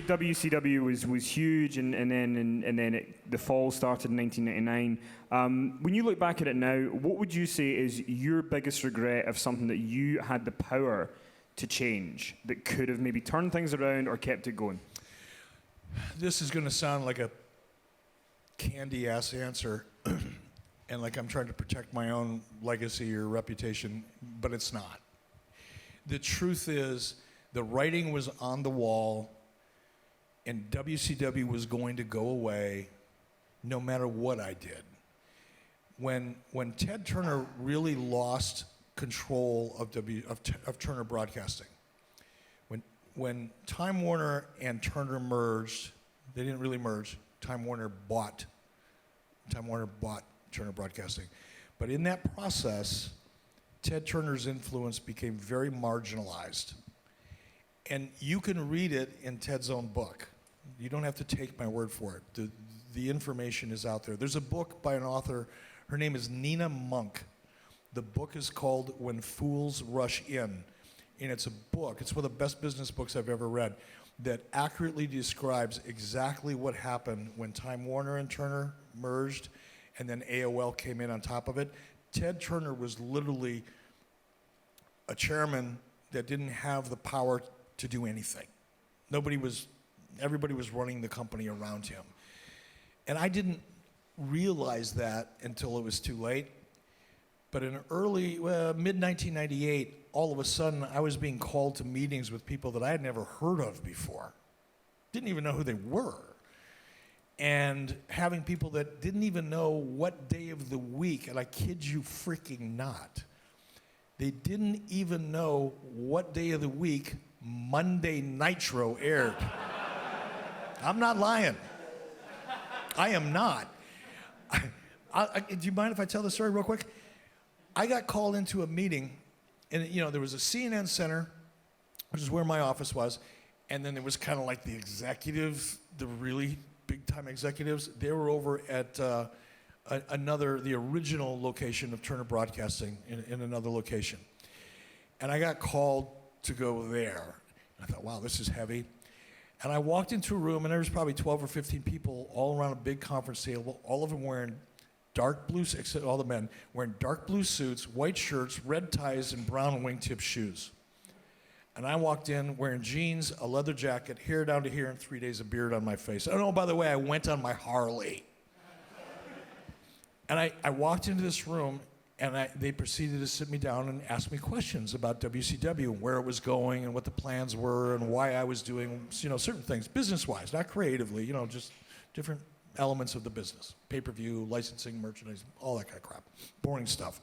obviously WCW was huge, and then the fall started in 1999. When you look back at it now, what would you say is your biggest regret of something that you had the power to change that could have maybe turned things around or kept it going? This is going to sound like a candy-ass answer, and like I'm trying to protect my own legacy or reputation, but it's not. The truth is, the writing was on the wall, and WCW was going to go away no matter what I did. When Ted Turner really lost control of Turner Broadcasting, when Time Warner and Turner merged, they didn't really merge. Time Warner bought Turner Broadcasting. But in that process, Ted Turner's influence became very marginalized. And you can read it in Ted's own book. You don't have to take my word for it. The information is out there. There's a book by an author. Her name is Nina Monk. The book is called When Fools Rush In. And it's a book, it's one of the best business books I've ever read, that accurately describes exactly what happened when Time Warner and Turner merged, and then AOL came in on top of it. Ted Turner was literally a chairman that didn't have the power to do anything. Everybody was running the company around him. And I didn't realize that until it was too late. But in mid-1998, all of a sudden, I was being called to meetings with people that I had never heard of before. Didn't even know who they were. And having people that didn't even know what day of the week, and I kid you freaking not, they didn't even know what day of the week Monday Nitro aired. I'm not lying. I am not. Do you mind if I tell the story real quick? I got called into a meeting, and there was a CNN center, which is where my office was, and then there was kind of like the executives, the really big-time executives. They were over at the original location of Turner Broadcasting in another location. And I got called to go there. I thought, wow, this is heavy. And I walked into a room, and there was probably 12 or 15 people all around a big conference table, all of them wearing dark blue, except all the men, wearing dark blue suits, white shirts, red ties, and brown wingtip shoes. And I walked in wearing jeans, a leather jacket, hair down to here, and 3 days of beard on my face. Oh, no, by the way, I went on my Harley. And I walked into this room, and they proceeded to sit me down and ask me questions about WCW, and where it was going, and what the plans were, and why I was doing, certain things, business-wise, not creatively, just different elements of the business. Pay-per-view, licensing, merchandise, all that kind of crap. Boring stuff.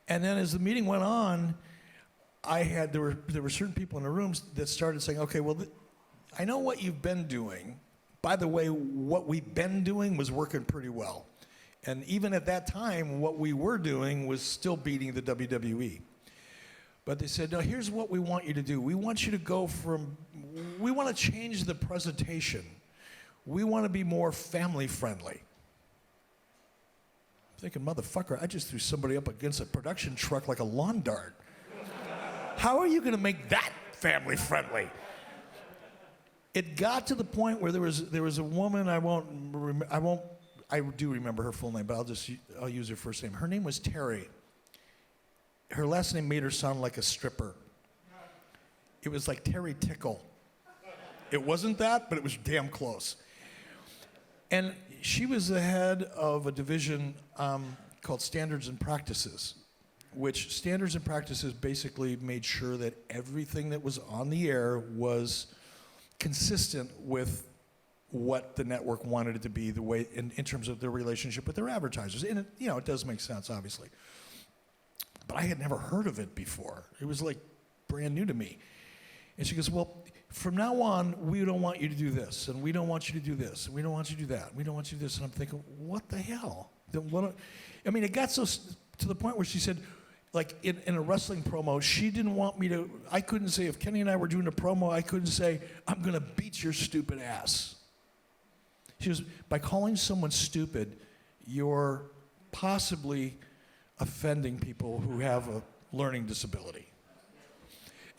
And then as the meeting went on, there were certain people in the rooms that started saying, okay, well, I know what you've been doing. By the way, what we've been doing was working pretty well. And even at that time, what we were doing was still beating the WWE. But they said, no, here's what we want you to do. We want you to we want to change the presentation. We want to be more family-friendly. I'm thinking, motherfucker, I just threw somebody up against a production truck like a lawn dart. How are you going to make that family-friendly? It got to the point where there was a woman, I do remember her full name, but I'll use her first name. Her name was Terry. Her last name made her sound like a stripper. It was like Terry Tickle. It wasn't that, but it was damn close. And she was the head of a division called Standards and Practices, which Standards and Practices basically made sure that everything that was on the air was consistent with what the network wanted it to be, the way in terms of their relationship with their advertisers. And it does make sense, obviously. But I had never heard of it before. It was like brand new to me. And she goes, well, from now on, we don't want you to do this, and we don't want you to do this, and we don't want you to do that, we don't want you to do this. And I'm thinking, what the hell? It got to the point where she said, like in a wrestling promo, she didn't want me to, I couldn't say, if Kenny and I were doing a promo, I couldn't say, I'm going to beat your stupid ass. She goes, by calling someone stupid, you're possibly offending people who have a learning disability.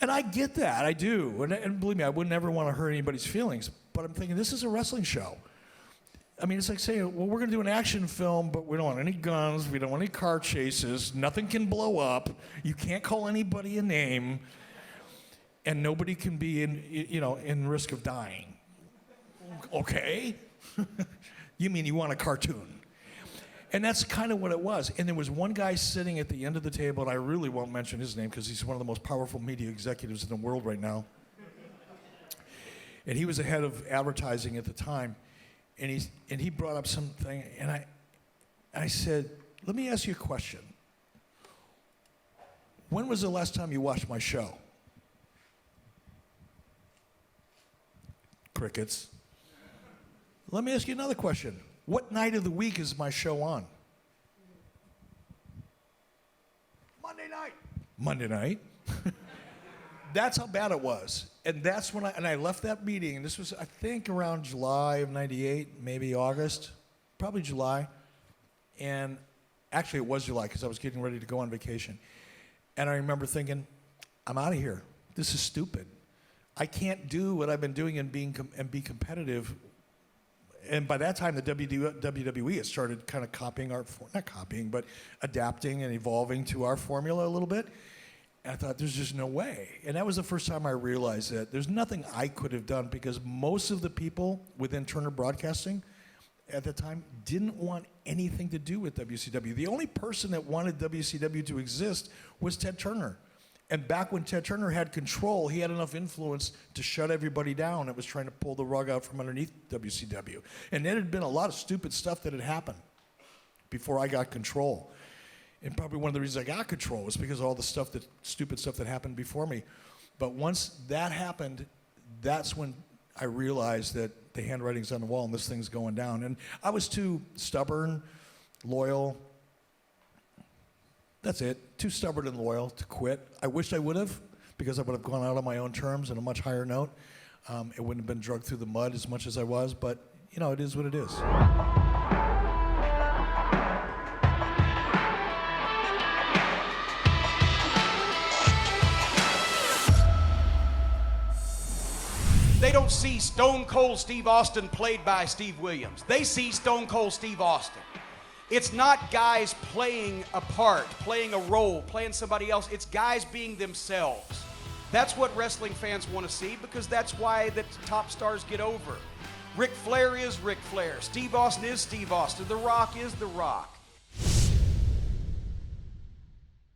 And I get that, I do. And believe me, I would never want to hurt anybody's feelings. But I'm thinking, this is a wrestling show. I mean, it's like saying, well, we're going to do an action film, but we don't want any guns, we don't want any car chases, nothing can blow up, you can't call anybody a name, and nobody can be in risk of dying. Okay? You mean you want a cartoon? And that's kind of what it was. And there was one guy sitting at the end of the table, and I really won't mention his name because he's one of the most powerful media executives in the world right now. And he was the head of advertising at the time. And he brought up something, and I said, let me ask you a question. When was the last time you watched my show? Crickets. Let me ask you another question. What night of the week is my show on? Monday night. Monday night. That's how bad it was. And that's when I left that meeting, and this was, I think, around July of 98, maybe August, probably July. And actually it was July because I was getting ready to go on vacation. And I remember thinking, I'm out of here. This is stupid. I can't do what I've been doing and be competitive. And by that time, the WWE had started kind of copying not copying, but adapting and evolving to our formula a little bit. And I thought, there's just no way. And that was the first time I realized that there's nothing I could have done because most of the people within Turner Broadcasting at the time didn't want anything to do with WCW. The only person that wanted WCW to exist was Ted Turner. And back when Ted Turner had control, he had enough influence to shut everybody down that was trying to pull the rug out from underneath WCW. And there had been a lot of stupid stuff that had happened before I got control. And probably one of the reasons I got control was because of all the stupid stuff that happened before me. But once that happened, that's when I realized that the handwriting's on the wall and this thing's going down. And I was too stubborn, loyal. That's it. Too stubborn and loyal to quit. I wish I would have, because I would have gone out on my own terms on a much higher note. It wouldn't have been dragged through the mud as much as I was, but it is what it is. They don't see Stone Cold Steve Austin played by Steve Williams. They see Stone Cold Steve Austin. It's not guys playing a part, playing a role, playing somebody else. It's guys being themselves. That's what wrestling fans want to see because that's why the top stars get over. Ric Flair is Ric Flair. Steve Austin is Steve Austin. The Rock is The Rock.